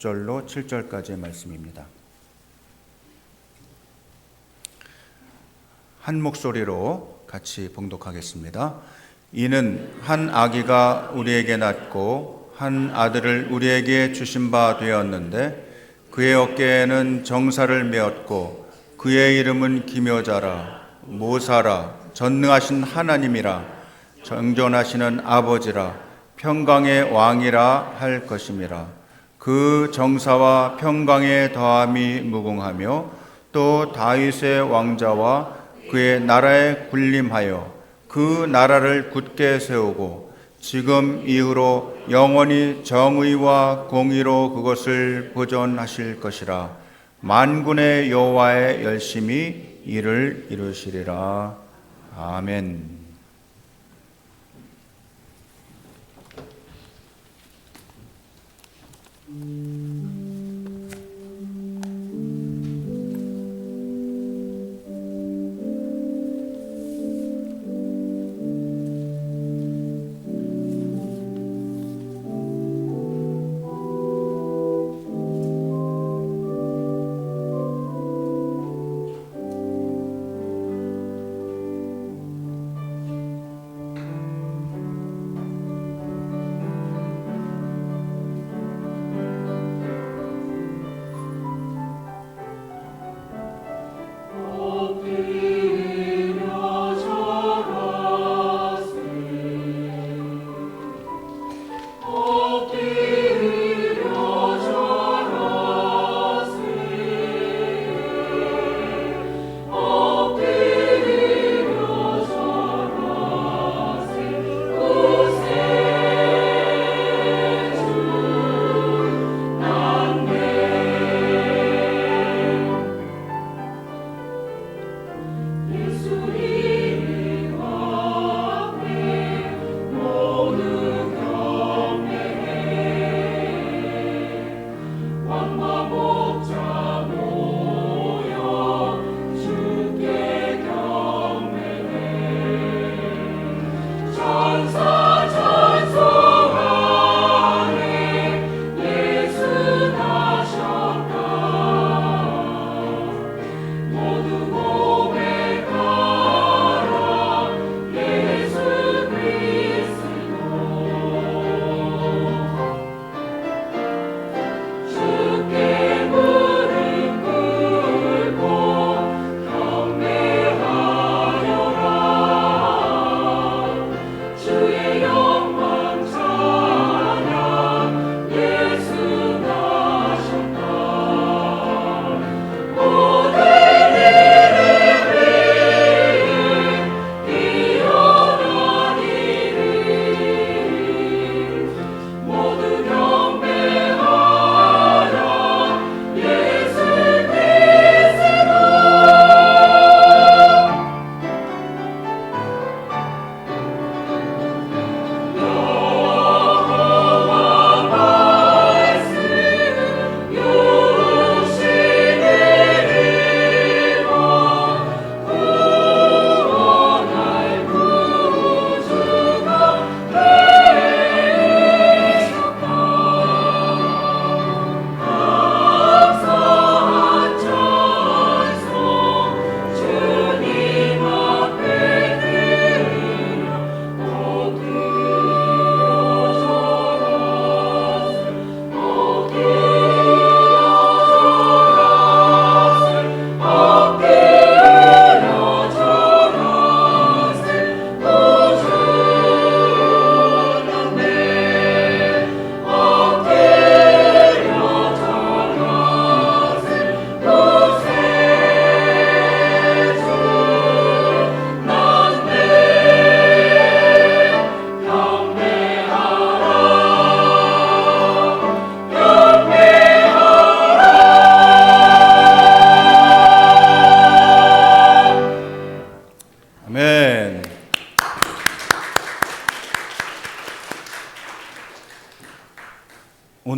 6절로 7절까지의 말씀입니다. 한 목소리로 같이 봉독하겠습니다. 이는 한 아기가 우리에게 낳고 한 아들을 우리에게 주신 바 되었는데 그의 어깨에는 정사를 메었고 그의 이름은 기묘자라 모사라 전능하신 하나님이라 정존하시는 아버지라 평강의 왕이라 할 것임이라. 그 정사와 평강의 더함이 무궁하며 또 다윗의 왕자와 그의 나라에 군림하여 그 나라를 굳게 세우고 지금 이후로 영원히 정의와 공의로 그것을 보존하실 것이라. 만군의 여호와의 열심히 이를 이루시리라. 아멘.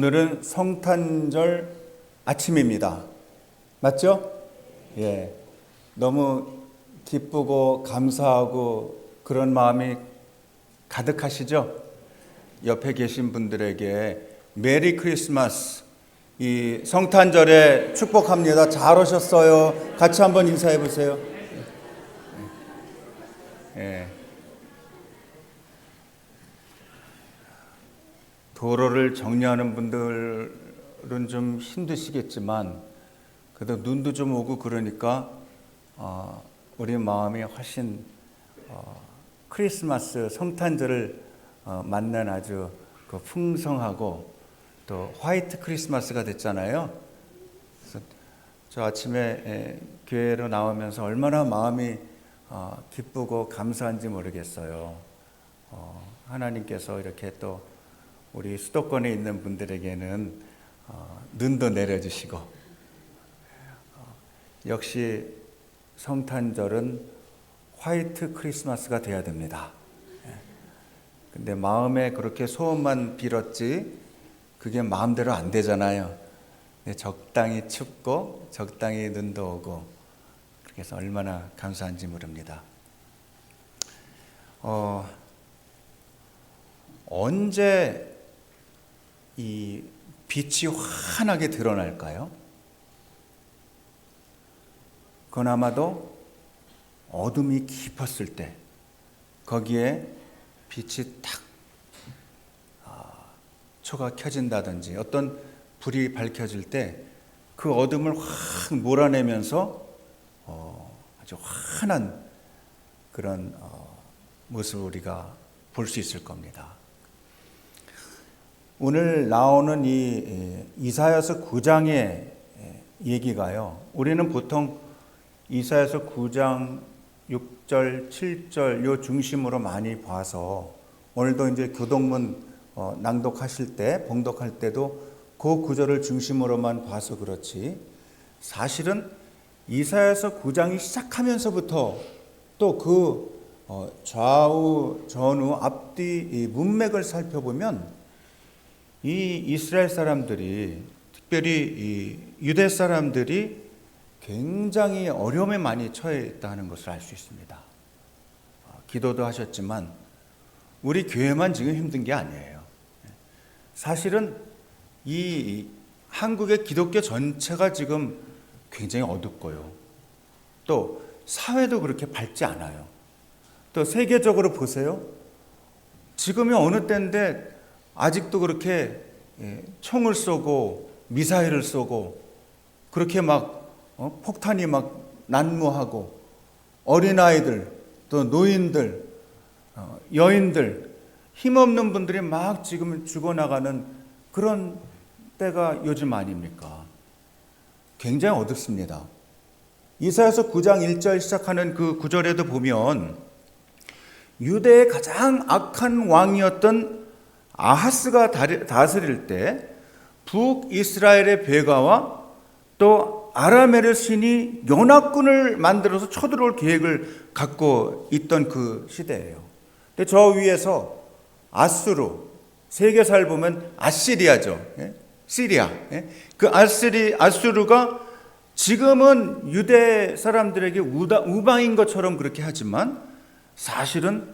오늘은 성탄절 아침입니다. 맞죠? 예. 너무 기쁘고 감사하고 그런 마음이 가득하시죠? 옆에 계신 분들에게 메리 크리스마스, 이 성탄절에 축복합니다. 잘 오셨어요. 같이 한번 인사해 보세요. 예. 도로를 정리하는 분들은 좀 힘드시겠지만 그래도 눈도 좀 오고 그러니까 우리 마음이 훨씬 크리스마스 성탄절을 맞는 아주 그 풍성하고 또 화이트 크리스마스가 됐잖아요. 그래서 저 아침에 교회로 나오면서 얼마나 마음이 기쁘고 감사한지 모르겠어요. 하나님께서 이렇게 또 우리 수도권에 있는 분들에게는 눈도 내려주시고 역시 성탄절은 화이트 크리스마스가 돼야 됩니다. 근데 마음에 그렇게 소원만 빌었지 그게 마음대로 안 되잖아요. 적당히 춥고 적당히 눈도 오고 그렇게 해서 얼마나 감사한지 모릅니다. 언제 이 빛이 환하게 드러날까요? 그건 아마도 어둠이 깊었을 때 거기에 빛이 탁 초가 켜진다든지 어떤 불이 밝혀질 때 그 어둠을 확 몰아내면서 아주 환한 그런 모습을 우리가 볼 수 있을 겁니다. 오늘 나오는 이 이사야서 9장의 얘기가요. 우리는 보통 이사야서 9장 6절, 7절 요 중심으로 많이 봐서 오늘도 이제 교동문 낭독하실 때, 봉독할 때도 그 구절을 중심으로만 봐서 그렇지 사실은 이사야서 9장이 시작하면서부터 또 그 좌우, 전후, 앞뒤 이 문맥을 살펴보면 이 이스라엘 사람들이 특별히 이 유대 사람들이 굉장히 어려움에 많이 처해 있다는 것을 알 수 있습니다. 기도도 하셨지만 우리 교회만 지금 힘든 게 아니에요. 사실은 이 한국의 기독교 전체가 지금 굉장히 어둡고요. 또 사회도 그렇게 밝지 않아요. 또 세계적으로 보세요. 지금이 어느 때인데 아직도 그렇게 총을 쏘고 미사일을 쏘고 그렇게 막 폭탄이 막 난무하고 어린아이들 또 노인들 여인들 힘없는 분들이 막 지금 죽어나가는 그런 때가 요즘 아닙니까? 굉장히 어둡습니다. 이사야서 9장 1절 시작하는 그 구절에도 보면 유대의 가장 악한 왕이었던 아하스가 다스릴 때 북이스라엘의 베가와 또 아라메르 신이 연합군을 만들어서 쳐들어올 계획을 갖고 있던 그 시대예요. 근데 저 위에서 아수르, 세계사를 보면 아시리아죠. 시리아. 그 아수르가 지금은 유대 사람들에게 우방인 것처럼 그렇게 하지만 사실은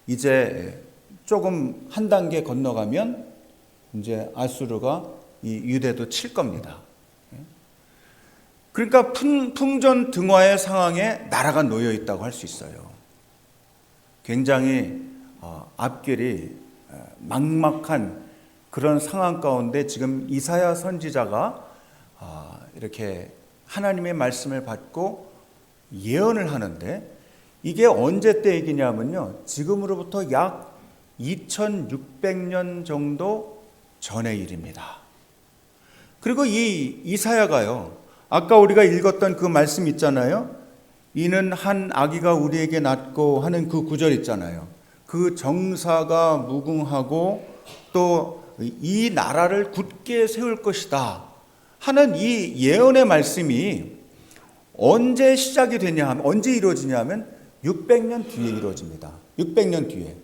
이제 조금 한 단계 건너가면 이제 아수르가 이 유대도 칠 겁니다. 그러니까 풍전등화의 상황에 나라가 놓여 있다고 할 수 있어요. 굉장히 앞길이 막막한 그런 상황 가운데 지금 이사야 선지자가 이렇게 하나님의 말씀을 받고 예언을 하는데 이게 언제 때 얘기냐면요. 지금으로부터 약 2600년 정도 전의 일입니다. 그리고 이 이사야가요. 아까 우리가 읽었던 그 말씀 있잖아요. 이는 한 아기가 우리에게 낳고 하는 그 구절 있잖아요. 그 정사가 무궁하고 또 이 나라를 굳게 세울 것이다 하는 이 예언의 말씀이 언제 시작이 되냐 하면 언제 이루어지냐 하면 600년 뒤에 이루어집니다. 600년 뒤에.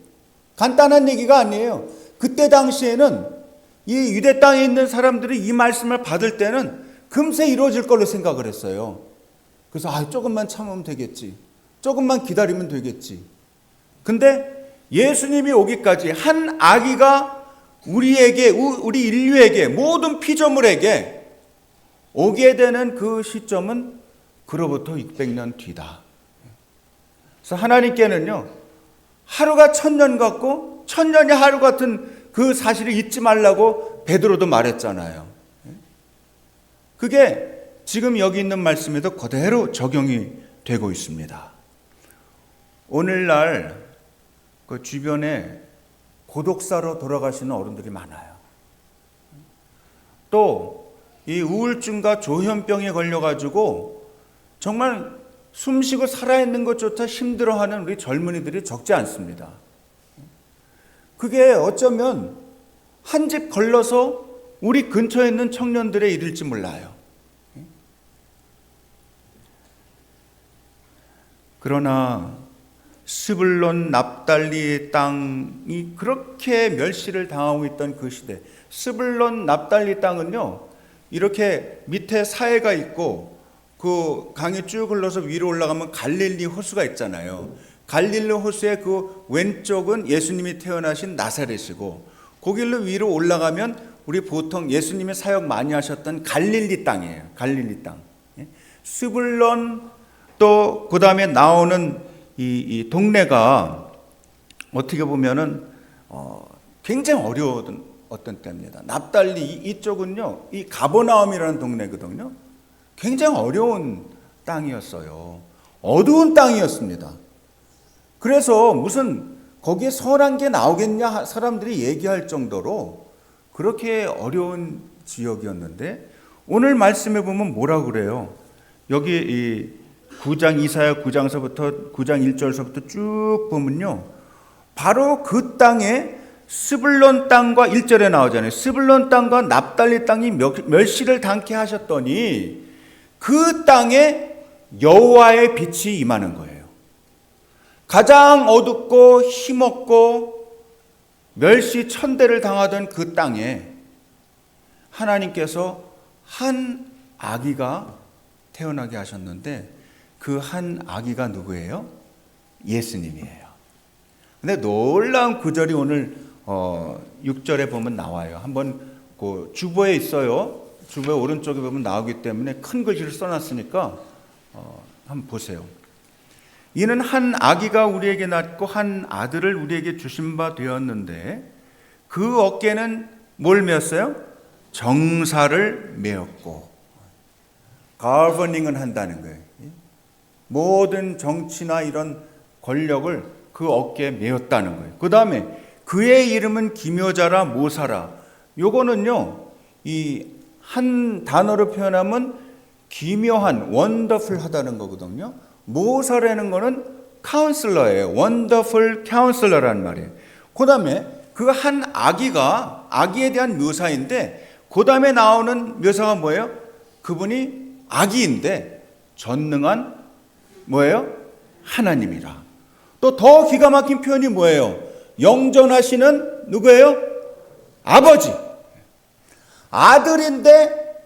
간단한 얘기가 아니에요. 그때 당시에는 이 유대 땅에 있는 사람들이 이 말씀을 받을 때는 금세 이루어질 걸로 생각을 했어요. 그래서 조금만 참으면 되겠지. 조금만 기다리면 되겠지. 근데 예수님이 오기까지 한 아기가 우리에게, 우리 인류에게, 모든 피조물에게 오게 되는 그 시점은 그로부터 600년 뒤다. 그래서 하나님께는요, 하루가 1000년 같고 1000년이 하루 같은 그 사실을 잊지 말라고 베드로도 말했잖아요. 그게 지금 여기 있는 말씀에도 그대로 적용이 되고 있습니다. 오늘날 그 주변에 고독사로 돌아가시는 어른들이 많아요. 또 이 우울증과 조현병에 걸려가지고 정말 숨쉬고 살아있는 것조차 힘들어하는 우리 젊은이들이 적지 않습니다. 그게 어쩌면 한 집 걸러서 우리 근처에 있는 청년들에 이를지 몰라요. 그러나 스불론 납달리의 땅이 그렇게 멸시를 당하고 있던 그 시대, 스불론 납달리 땅은요, 이렇게 밑에 사해가 있고 그 강이 쭉 흘러서 위로 올라가면 갈릴리 호수가 있잖아요. 갈릴리 호수의 그 왼쪽은 예수님이 태어나신 나사렛이고, 거길로 위로 올라가면 우리 보통 예수님의 사역 많이 하셨던 갈릴리 땅이에요. 갈릴리 땅. 스불론, 또 그 다음에 나오는 이 동네가 어떻게 보면은 굉장히 어려운 어떤 때입니다. 납달리 이쪽은요, 이 가버나움이라는 동네거든요. 굉장히 어려운 땅이었어요. 어두운 땅이었습니다. 그래서 무슨 거기에 선한 게 나오겠냐 사람들이 얘기할 정도로 그렇게 어려운 지역이었는데, 오늘 말씀에 보면 뭐라 그래요? 여기 이 9장 이사야 9장서부터 9장 1절서부터 쭉 보면요, 바로 그 땅에 스불론 땅과 1절에 나오잖아요. 스불론 땅과 납달리 땅이 멸시를 당케 하셨더니 그 땅에 여호와의 빛이 임하는 거예요. 가장 어둡고 힘없고 멸시 천대를 당하던 그 땅에 하나님께서 한 아기가 태어나게 하셨는데, 그 한 아기가 누구예요? 예수님이에요. 근데 놀라운 구절이 오늘 6절에 보면 나와요. 한번 그 주보에 있어요. 주보의 오른쪽에 보면 나오기 때문에 큰 글씨를 써놨으니까 한번 보세요. 이는 한 아기가 우리에게 낳고 한 아들을 우리에게 주신 바 되었는데 그 어깨는 뭘 메었어요? 정사를 메었고. 가버닝은 한다는 거예요. 모든 정치나 이런 권력을 그 어깨에 메었다는 거예요. 그 다음에 그의 이름은 기묘자라 모사라. 요거는요, 이 한 단어로 표현하면 기묘한, 원더풀하다는 거거든요. 모사라는 거는 카운슬러예요. 원더풀 카운슬러라는 말이에요. 그 다음에 그 한 아기가, 아기에 대한 묘사인데, 그 다음에 나오는 묘사가 뭐예요? 그분이 아기인데 전능한 뭐예요? 하나님이라. 또 더 기가 막힌 표현이 뭐예요? 영존하시는 누구예요? 아버지. 아들인데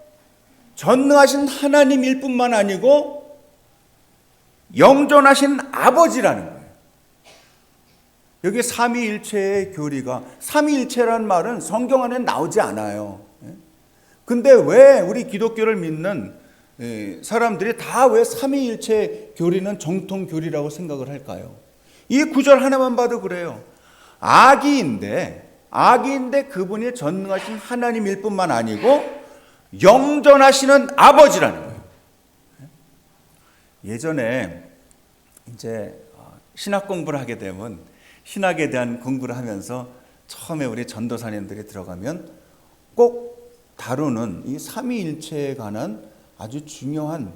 전능하신 하나님일 뿐만 아니고 영존하신 아버지라는 거예요. 여기 삼위일체의 교리가, 삼위일체라는 말은 성경 안에 나오지 않아요. 근데 왜 우리 기독교를 믿는 사람들이 다 왜 삼위일체 교리는 정통 교리라고 생각을 할까요? 이 구절 하나만 봐도 그래요. 아기인데 그분이 전능하신 하나님일 뿐만 아니고 영존하시는 아버지라는 거예요. 예전에 이제 신학 공부를 하게 되면, 신학에 대한 공부를 하면서 처음에 우리 전도사님들이 들어가면 꼭 다루는 이 삼위일체에 관한 아주 중요한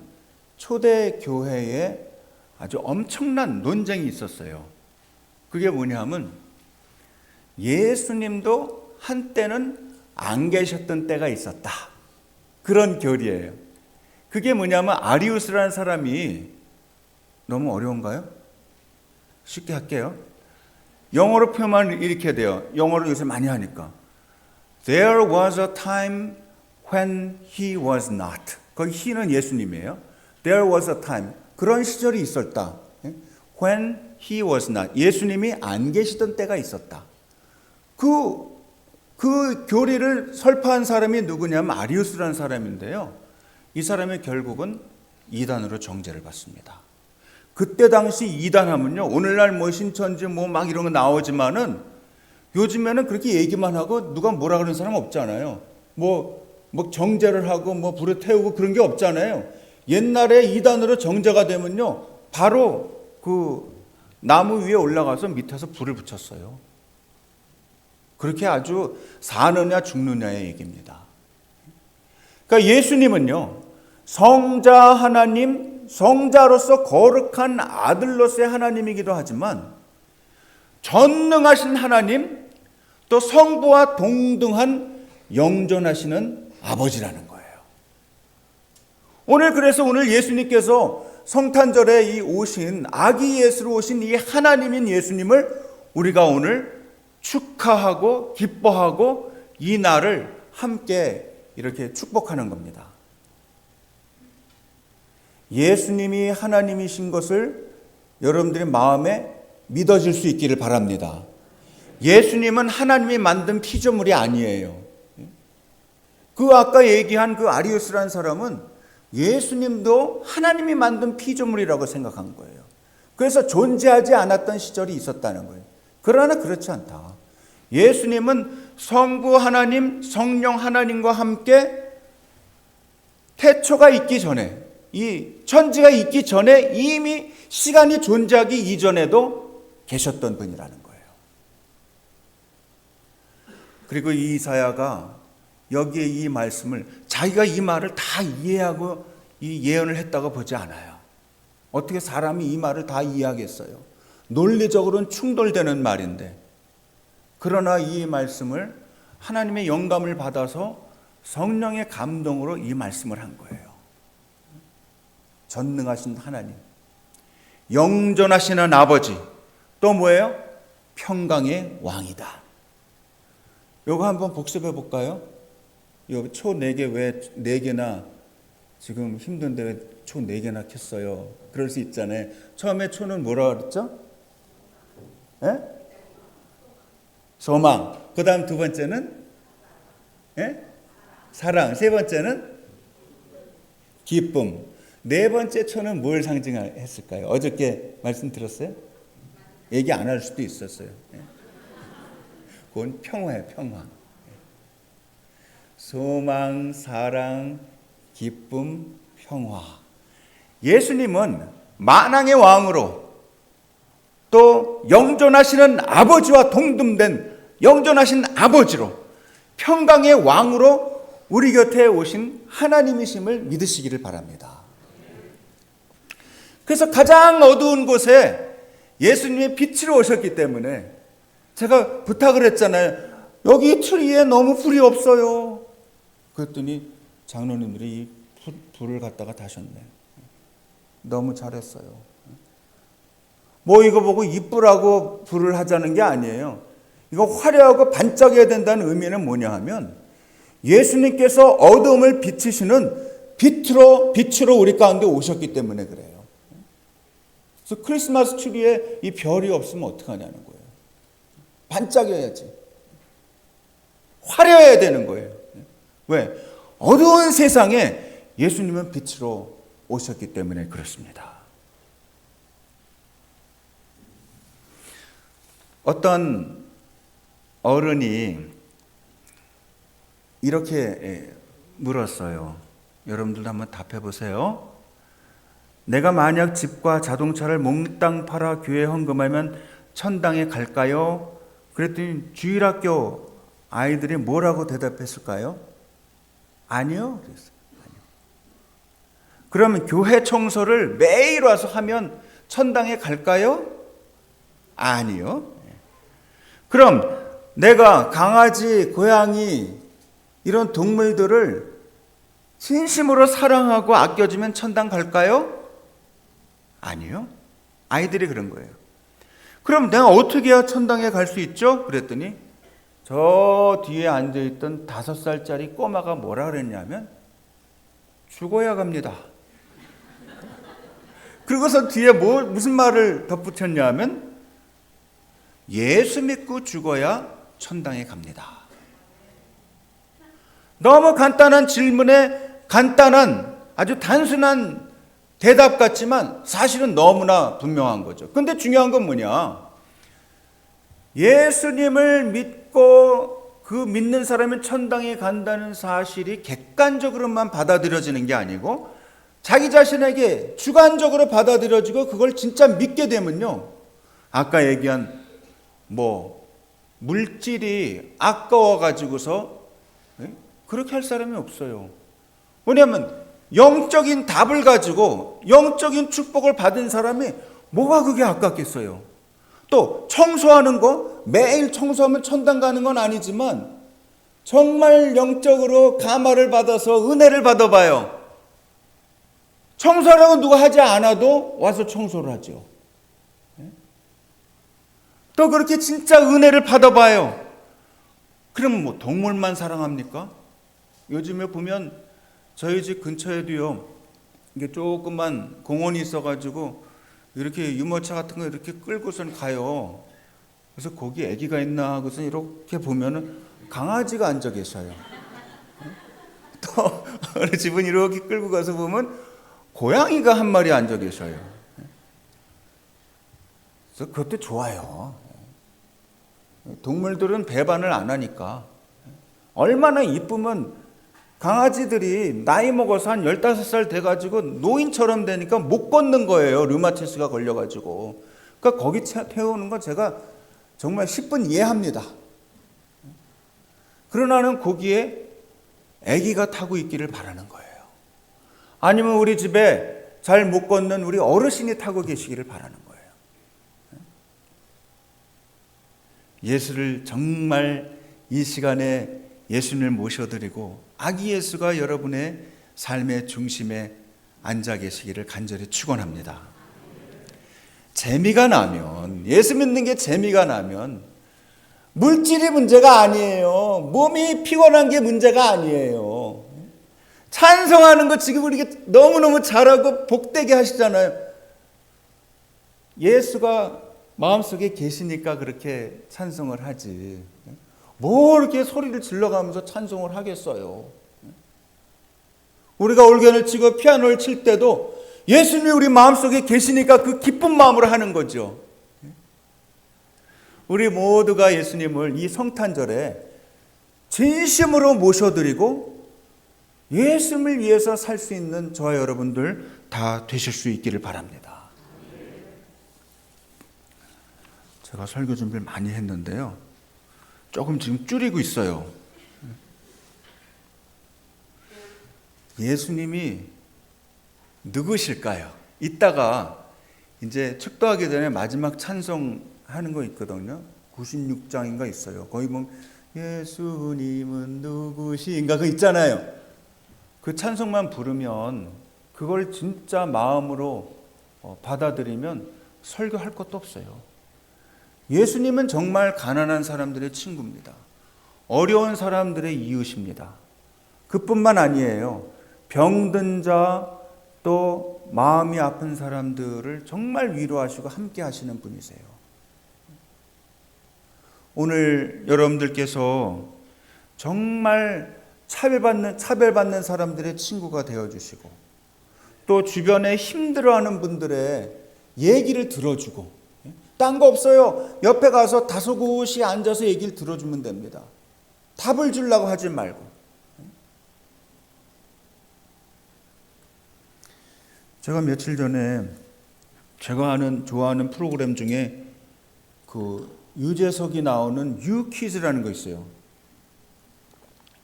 초대 교회의 아주 엄청난 논쟁이 있었어요. 그게 뭐냐면 예수님도 한때는 안 계셨던 때가 있었다. 그런 교리예요. 그게 뭐냐면 아리우스라는 사람이, 너무 어려운가요? 쉽게 할게요. 영어로 표현하면 이렇게 돼요. 영어로 요새 많이 하니까. There was a time when he was not. 거기 he는 예수님이에요. There was a time. 그런 시절이 있었다. When he was not. 예수님이 안 계시던 때가 있었다. 그 그 교리를 설파한 사람이 누구냐면 아리우스라는 사람인데요. 이 사람이 결국은 이단으로 정죄를 받습니다. 그때 당시 이단하면요, 오늘날 뭐 신천지 뭐 막 이런 거 나오지만은 요즘에는 그렇게 얘기만 하고 누가 뭐라 그러는 사람 없잖아요. 뭐 정죄를 하고 뭐 불에 태우고 그런 게 없잖아요. 옛날에 이단으로 정죄가 되면요, 바로 그 나무 위에 올라가서 밑에서 불을 붙였어요. 그렇게 아주 사느냐 죽느냐의 얘기입니다. 그러니까 예수님은요, 성자 하나님, 성자로서 거룩한 아들로서의 하나님이기도 하지만 전능하신 하나님, 또 성부와 동등한 영존하시는 아버지라는 거예요. 오늘 예수님께서 성탄절에 이 오신 아기 예수로 오신 이 하나님인 예수님을 우리가 오늘 축하하고 기뻐하고 이 날을 함께 이렇게 축복하는 겁니다. 예수님이 하나님이신 것을 여러분들의 마음에 믿어질 수 있기를 바랍니다. 예수님은 하나님이 만든 피조물이 아니에요. 그 아까 얘기한 그 아리우스라는 사람은 예수님도 하나님이 만든 피조물이라고 생각한 거예요. 그래서 존재하지 않았던 시절이 있었다는 거예요. 그러나 그렇지 않다. 예수님은 성부 하나님, 성령 하나님과 함께 태초가 있기 전에, 이 천지가 있기 전에 이미 시간이 존재하기 이전에도 계셨던 분이라는 거예요. 그리고 이 이사야가 여기에 이 말씀을 자기가 이 말을 다 이해하고 이 예언을 했다고 보지 않아요. 어떻게 사람이 이 말을 다 이해하겠어요? 논리적으로는 충돌되는 말인데, 그러나 이 말씀을 하나님의 영감을 받아서 성령의 감동으로 이 말씀을 한 거예요. 전능하신 하나님, 영존하시는 아버지, 또 뭐예요? 평강의 왕이다. 요거 한번 복습해 볼까요? 요 초 4개 왜 4개나 지금 힘든데 왜 초 4개나 켰어요? 그럴 수 있잖아요. 처음에 초는 뭐라 그랬죠? 예? 소망. 그 다음 두 번째는 예? 사랑. 세 번째는 기쁨. 네 번째 초는 뭘 상징했을까요? 어저께 말씀드렸어요? 얘기 안 할 수도 있었어요. 예. 그건 평화예요, 평화. 소망, 사랑, 기쁨, 평화. 예수님은 만왕의 왕으로 또 영존하시는 아버지와 동등된 영존하신 아버지로 평강의 왕으로 우리 곁에 오신 하나님이심을 믿으시기를 바랍니다. 그래서 가장 어두운 곳에 예수님이 빛으로 오셨기 때문에 제가 부탁을 했잖아요. 여기 트리에 너무 불이 없어요. 그랬더니 장로님들이 이 불을 갖다가 다셨네. 너무 잘했어요. 뭐 이거 보고 이쁘라고 불을 하자는 게 아니에요. 이거 화려하고 반짝여야 된다는 의미는 뭐냐 하면 예수님께서 어둠을 비추시는 빛으로 우리 가운데 오셨기 때문에 그래요. 그래서 크리스마스 트리에 이 별이 없으면 어떡하냐는 거예요. 반짝여야지. 화려해야 되는 거예요. 왜? 어두운 세상에 예수님은 빛으로 오셨기 때문에 그렇습니다. 어떤 어른이 이렇게 물었어요. 여러분들도 한번 답해 보세요. 내가 만약 집과 자동차를 몽땅 팔아 교회에 헌금하면 천당에 갈까요? 그랬더니 주일학교 아이들이 뭐라고 대답했을까요? 아니요. 그랬어요. 아니요. 그러면 교회 청소를 매일 와서 하면 천당에 갈까요? 아니요. 그럼 내가 강아지, 고양이 이런 동물들을 진심으로 사랑하고 아껴주면 천당 갈까요? 아니요. 아이들이 그런 거예요. 그럼 내가 어떻게 해야 천당에 갈 수 있죠? 그랬더니 저 뒤에 앉아있던 5살짜리 꼬마가 뭐라 그랬냐면 죽어야 갑니다. 그리고서 뒤에 무슨 말을 덧붙였냐면 예수 믿고 죽어야 천당에 갑니다. 너무 간단한 질문에 간단한 아주 단순한 대답 같지만 사실은 너무나 분명한 거죠. 근데 중요한 건 뭐냐? 예수님을 믿고 그 믿는 사람은 천당에 간다는 사실이 객관적으로만 받아들여지는 게 아니고 자기 자신에게 주관적으로 받아들여지고 그걸 진짜 믿게 되면요, 아까 얘기한 물질이 아까워 가지고서 그렇게 할 사람이 없어요. 왜냐하면 영적인 답을 가지고 영적인 축복을 받은 사람이 뭐가 그게 아깝겠어요. 또 청소하는 거, 매일 청소하면 천당 가는 건 아니지만 정말 영적으로 감화를 받아서 은혜를 받아봐요. 청소하라고 누가 하지 않아도 와서 청소를 하죠. 또 그렇게 진짜 은혜를 받아봐요. 그럼 동물만 사랑합니까? 요즘에 보면 저희 집 근처에도요, 이게 조그만 공원이 있어가지고 이렇게 유모차 같은 거 이렇게 끌고선 가요. 그래서 거기 아기가 있나 하고서 이렇게 보면은 강아지가 앉아 계셔요. 또 어느 집은 이렇게 끌고 가서 보면 고양이가 한 마리 앉아 계셔요. 그래서 그것도 좋아요. 동물들은 배반을 안 하니까. 얼마나 이쁘면 강아지들이 나이 먹어서 한 15살 돼가지고 노인처럼 되니까 못 걷는 거예요. 류마티스가 걸려가지고. 그러니까 거기 태우는 건 제가 정말 10분 이해합니다. 그러나는 거기에 아기가 타고 있기를 바라는 거예요. 아니면 우리 집에 잘 못 걷는 우리 어르신이 타고 계시기를 바라는 거예요. 예수를 정말 이 시간에 예수님을 모셔드리고 아기 예수가 여러분의 삶의 중심에 앉아 계시기를 간절히 축원합니다. 재미가 나면, 예수 믿는 게 재미가 나면 물질이 문제가 아니에요. 몸이 피곤한 게 문제가 아니에요. 찬송하는 거 지금 우리 너무너무 잘하고 복되게 하시잖아요. 예수가 마음속에 계시니까 그렇게 찬송을 하지. 뭐 이렇게 소리를 질러가면서 찬송을 하겠어요. 우리가 올견을 치고 피아노를 칠 때도 예수님이 우리 마음속에 계시니까 그 기쁜 마음으로 하는 거죠. 우리 모두가 예수님을 이 성탄절에 진심으로 모셔드리고 예수님을 위해서 살 수 있는 저와 여러분들 다 되실 수 있기를 바랍니다. 제가 설교 준비를 많이 했는데요, 조금 지금 줄이고 있어요. 예수님이 누구실까요? 이따가 이제 축도하기 전에 마지막 찬송하는 거 있거든요. 96장인가 있어요. 거기 보면 예수님은 누구신가 그 있잖아요. 그 찬송만 부르면 그걸 진짜 마음으로 받아들이면 설교할 것도 없어요. 예수님은 정말 가난한 사람들의 친구입니다. 어려운 사람들의 이웃입니다. 그뿐만 아니에요. 병든 자, 또 마음이 아픈 사람들을 정말 위로하시고 함께 하시는 분이세요. 오늘 여러분들께서 정말 차별받는 사람들의 친구가 되어주시고 또 주변에 힘들어하는 분들의 얘기를 들어주고, 딴 거 없어요. 옆에 가서 다소곳이 앉아서 얘기를 들어주면 됩니다. 답을 주려고 하지 말고. 제가 며칠 전에 제가 좋아하는 프로그램 중에 그 유재석이 나오는 유퀴즈라는 거 있어요.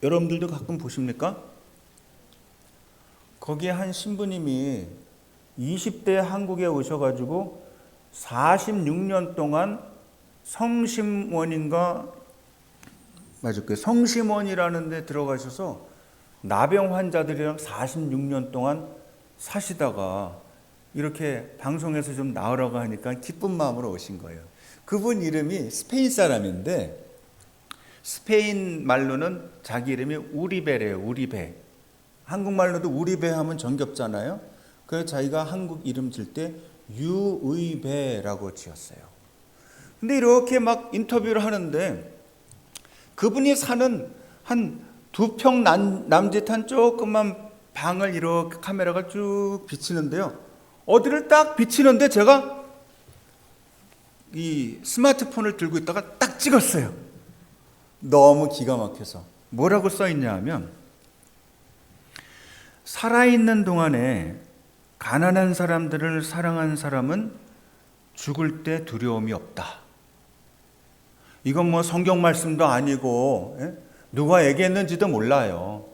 여러분들도 가끔 보십니까? 거기에 한 신부님이 20대 한국에 오셔가지고 46년 동안 성심원인가 맞을 거예요. 성심원이라는 데 들어가셔서 나병 환자들이랑 46년 동안 사시다가 이렇게 방송에서 좀 나오라고 하니까 기쁜 마음으로 오신 거예요. 그분 이름이 스페인 사람인데 스페인 말로는 자기 이름이 우리베래요. 우리베. 한국말로도 우리베 하면 정겹잖아요. 그래서 자기가 한국 이름 질 때 유의배라고 지었어요. 근데 이렇게 막 인터뷰를 하는데 그분이 사는 한 2평 남짓한 조그만 방을 이렇게 카메라가 쭉 비치는데요. 어디를 딱 비치는데 제가 이 스마트폰을 들고 있다가 딱 찍었어요. 너무 기가 막혀서. 뭐라고 써 있냐 하면, 살아있는 동안에 가난한 사람들을 사랑한 사람은 죽을 때 두려움이 없다. 이건 뭐 성경 말씀도 아니고 누가 얘기했는지도 몰라요.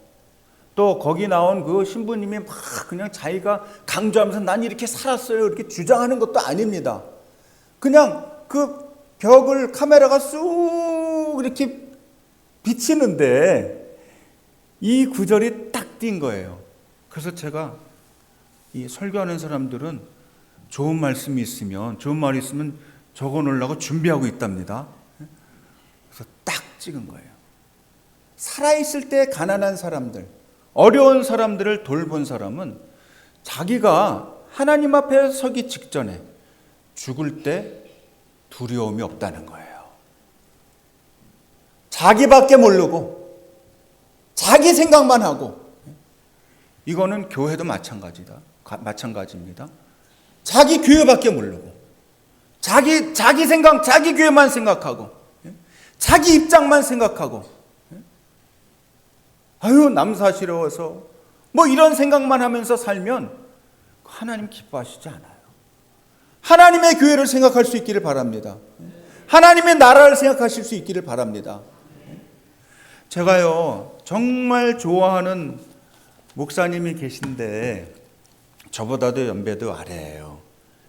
또 거기 나온 그 신부님이 막 그냥 자기가 강조하면서 난 이렇게 살았어요 이렇게 주장하는 것도 아닙니다. 그냥 그 벽을 카메라가 쑥 이렇게 비치는데 이 구절이 딱 띈 거예요. 그래서 제가 이 설교하는 사람들은 좋은 말씀이 있으면, 좋은 말이 있으면 적어 놓으려고 준비하고 있답니다. 그래서 딱 찍은 거예요. 살아있을 때 가난한 사람들, 어려운 사람들을 돌본 사람은 자기가 하나님 앞에 서기 직전에 죽을 때 두려움이 없다는 거예요. 자기밖에 모르고 자기 생각만 하고, 이거는 교회도 마찬가지입니다. 자기 교회밖에 모르고 자기 생각, 자기 교회만 생각하고 자기 입장만 생각하고, 아유 남 사시러워서 뭐 이런 생각만 하면서 살면 하나님 기뻐하시지 않아요. 하나님의 교회를 생각할 수 있기를 바랍니다. 하나님의 나라를 생각하실 수 있기를 바랍니다. 제가요 정말 좋아하는 목사님이 계신데 저보다도 연배도 아래예요.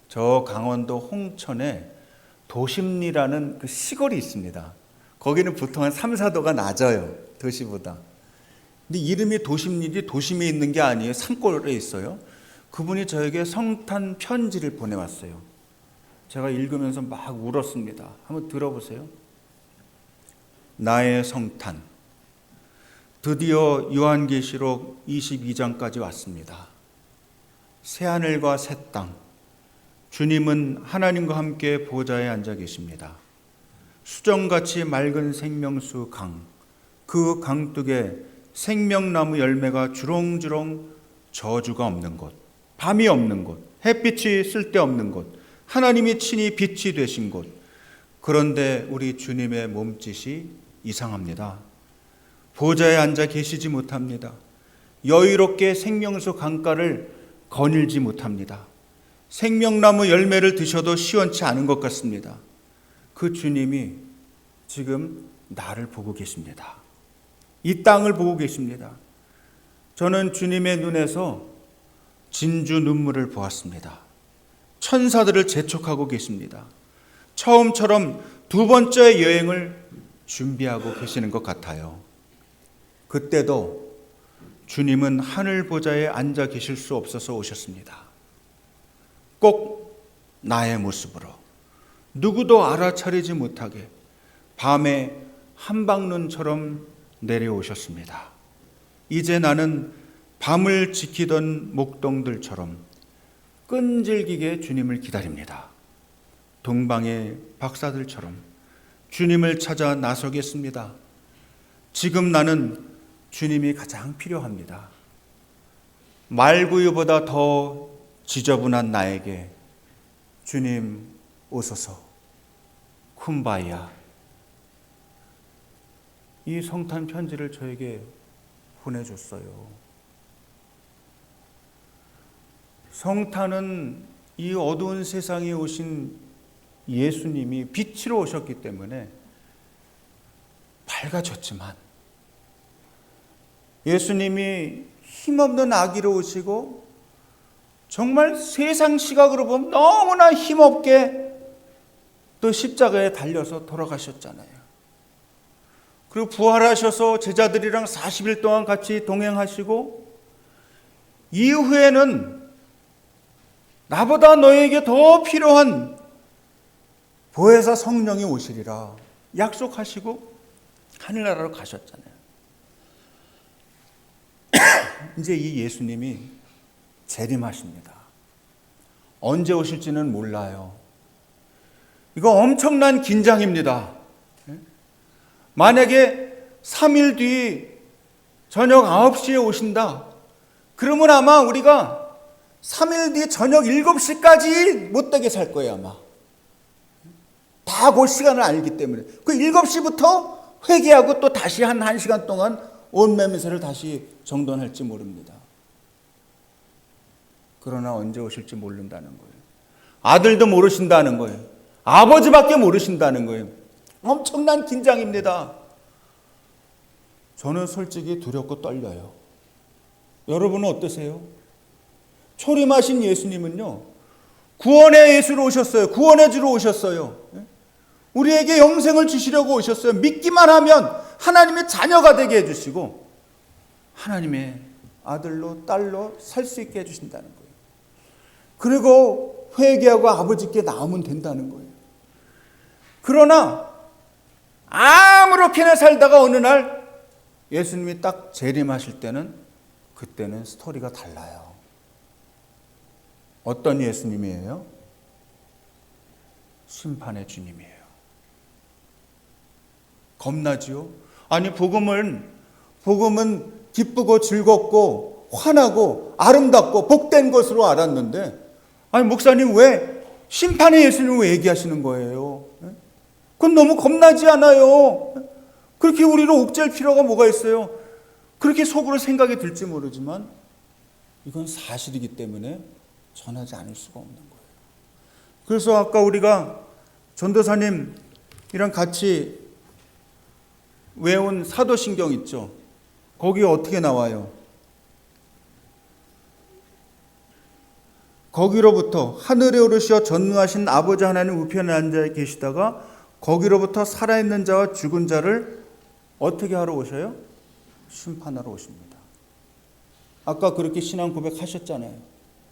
저 강원도 홍천에 도심리라는 그 시골이 있습니다. 거기는 보통 한 3, 4도가 낮아요, 도시보다. 근데 이름이 도심리지 도심에 있는 게 아니에요. 산골에 있어요. 그분이 저에게 성탄 편지를 보내왔어요. 제가 읽으면서 막 울었습니다. 한번 들어보세요. 나의 성탄. 드디어 요한계시록 22장까지 왔습니다. 새하늘과 새 땅. 주님은 하나님과 함께 보좌에 앉아 계십니다. 수정같이 맑은 생명수 강. 그 강둑에 생명나무 열매가 주렁주렁, 저주가 없는 곳, 밤이 없는 곳, 햇빛이 쓸데없는 곳, 하나님이 친히 빛이 되신 곳. 그런데 우리 주님의 몸짓이 이상합니다. 보좌에 앉아 계시지 못합니다. 여유롭게 생명수 강가를 거닐지 못합니다. 생명나무 열매를 드셔도 시원치 않은 것 같습니다. 그 주님이 지금 나를 보고 계십니다. 이 땅을 보고 계십니다. 저는 주님의 눈에서 진주 눈물을 보았습니다. 천사들을 재촉하고 계십니다. 처음처럼 두 번째 여행을 준비하고 계시는 것 같아요. 그때도 주님은 하늘 보좌에 앉아 계실 수 없어서 오셨습니다. 꼭 나의 모습으로 누구도 알아차리지 못하게 밤에 한방눈처럼 내려오셨습니다. 이제 나는 밤을 지키던 목동들처럼 끈질기게 주님을 기다립니다. 동방의 박사들처럼 주님을 찾아 나서겠습니다. 지금 나는 주님이 가장 필요합니다. 말구유보다 더 지저분한 나에게 주님 오소서. 쿰바야. 이 성탄 편지를 저에게 보내줬어요. 성탄은 이 어두운 세상에 오신 예수님이 빛으로 오셨기 때문에 밝아졌지만, 예수님이 힘없는 아기로 오시고 정말 세상 시각으로 보면 너무나 힘없게 또 십자가에 달려서 돌아가셨잖아요. 그리고 부활하셔서 제자들이랑 40일 동안 같이 동행하시고, 이후에는 나보다 너에게 더 필요한 보혜사 성령이 오시리라 약속하시고 하늘나라로 가셨잖아요. 이제 이 예수님이 재림하십니다. 언제 오실지는 몰라요. 이거 엄청난 긴장입니다. 만약에 3일 뒤 저녁 9시에 오신다. 그러면 아마 우리가 3일 뒤 저녁 7시까지 못되게 살 거예요, 아마. 다 그 시간을 알기 때문에. 그 7시부터 회개하고 또 다시 한 1시간 동안 온 매매세를 다시 정돈할지 모릅니다. 그러나 언제 오실지 모른다는 거예요. 아들도 모르신다는 거예요. 아버지밖에 모르신다는 거예요. 엄청난 긴장입니다. 저는 솔직히 두렵고 떨려요. 여러분은 어떠세요? 초림하신 예수님은요, 구원의 예수로 오셨어요. 구원의 주로 오셨어요. 우리에게 영생을 주시려고 오셨어요. 믿기만 하면 하나님의 자녀가 되게 해주시고 하나님의 아들로 딸로 살 수 있게 해주신다는 거예요. 그리고 회개하고 아버지께 나오면 된다는 거예요. 그러나 아무렇게나 살다가 어느 날 예수님이 딱 재림하실 때는, 그때는 스토리가 달라요. 어떤 예수님이에요? 심판의 주님이에요. 겁나지요? 아니, 복음은 기쁘고 즐겁고 환하고 아름답고 복된 것으로 알았는데, 아니, 목사님 왜 심판의 예수님을 왜 얘기하시는 거예요? 그건 너무 겁나지 않아요? 그렇게 우리를 옥죄할 필요가 뭐가 있어요? 그렇게 속으로 생각이 들지 모르지만 이건 사실이기 때문에 전하지 않을 수가 없는 거예요. 그래서 아까 우리가 전도사님이랑 같이 외운 사도신경 있죠? 거기에 어떻게 나와요? 거기로부터 하늘에 오르시어 전능하신 아버지 하나님 우편에 앉아 계시다가 거기로부터 살아있는 자와 죽은 자를 어떻게 하러 오셔요? 심판하러 오십니다. 아까 그렇게 신앙 고백하셨잖아요.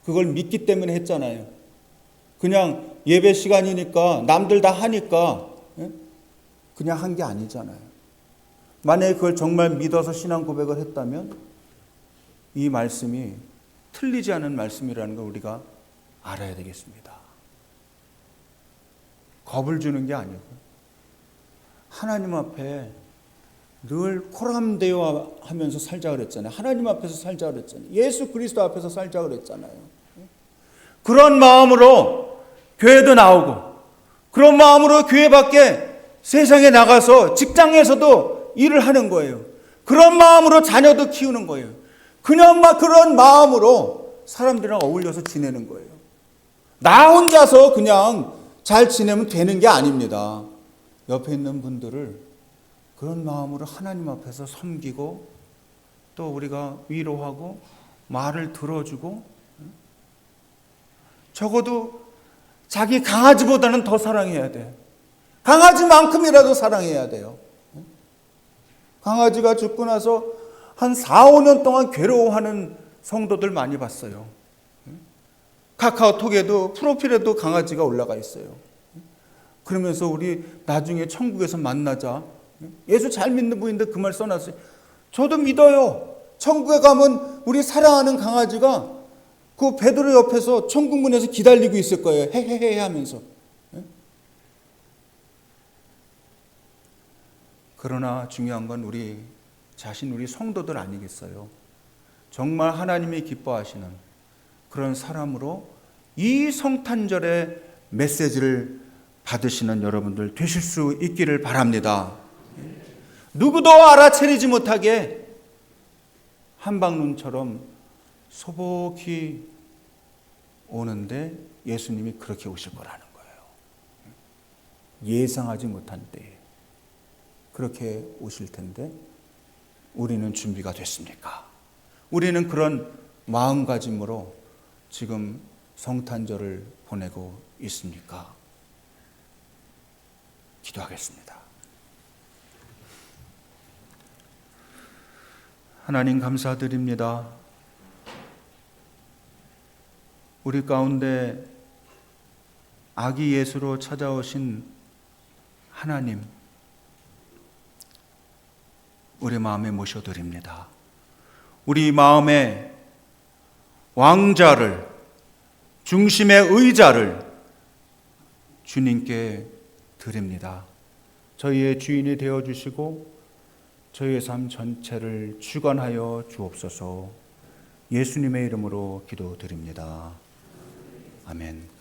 그걸 믿기 때문에 했잖아요. 그냥 예배 시간이니까 남들 다 하니까 그냥 한 게 아니잖아요. 만약에 그걸 정말 믿어서 신앙 고백을 했다면 이 말씀이 틀리지 않은 말씀이라는 걸 우리가 알아야 되겠습니다. 겁을 주는 게 아니고 하나님 앞에 늘 코람되어 하면서 살자 그랬잖아요. 하나님 앞에서 살자 그랬잖아요. 예수 그리스도 앞에서 살자 그랬잖아요. 그런 마음으로 교회도 나오고, 그런 마음으로 교회 밖에 세상에 나가서 직장에서도 일을 하는 거예요. 그런 마음으로 자녀도 키우는 거예요. 그런 마음으로 사람들이랑 어울려서 지내는 거예요. 나 혼자서 그냥 잘 지내면 되는 게 아닙니다. 옆에 있는 분들을 그런 마음으로 하나님 앞에서 섬기고, 또 우리가 위로하고 말을 들어주고, 적어도 자기 강아지보다는 더 사랑해야 돼. 강아지만큼이라도 사랑해야 돼요. 강아지가 죽고 나서 한 4, 5년 동안 괴로워하는 성도들 많이 봤어요. 카카오톡에도 프로필에도 강아지가 올라가 있어요. 그러면서 우리 나중에 천국에서 만나자. 예수 잘 믿는 분인데 그 말 써놨어요. 저도 믿어요. 천국에 가면 우리 사랑하는 강아지가 그 베드로 옆에서 천국문에서 기다리고 있을 거예요. 헤헤헤 하면서. 그러나 중요한 건 우리 자신, 우리 성도들 아니겠어요? 정말 하나님이 기뻐하시는 그런 사람으로 이 성탄절의 메시지를 받으시는 여러분들 되실 수 있기를 바랍니다. 누구도 알아채리지 못하게 한방눈처럼 소복히 오는데 예수님이 그렇게 오실 거라는 거예요. 예상하지 못한 때에 그렇게 오실 텐데 우리는 준비가 됐습니까? 우리는 그런 마음가짐으로 지금 성탄절을 보내고 있습니까? 기도하겠습니다. 하나님 감사드립니다. 우리 가운데 아기 예수로 찾아오신 하나님, 우리 마음에 모셔드립니다. 우리 마음에 왕자를, 중심의 의자를 주님께 드립니다. 저희의 주인이 되어주시고 저희의 삶 전체를 주관하여 주옵소서. 예수님의 이름으로 기도드립니다. 아멘.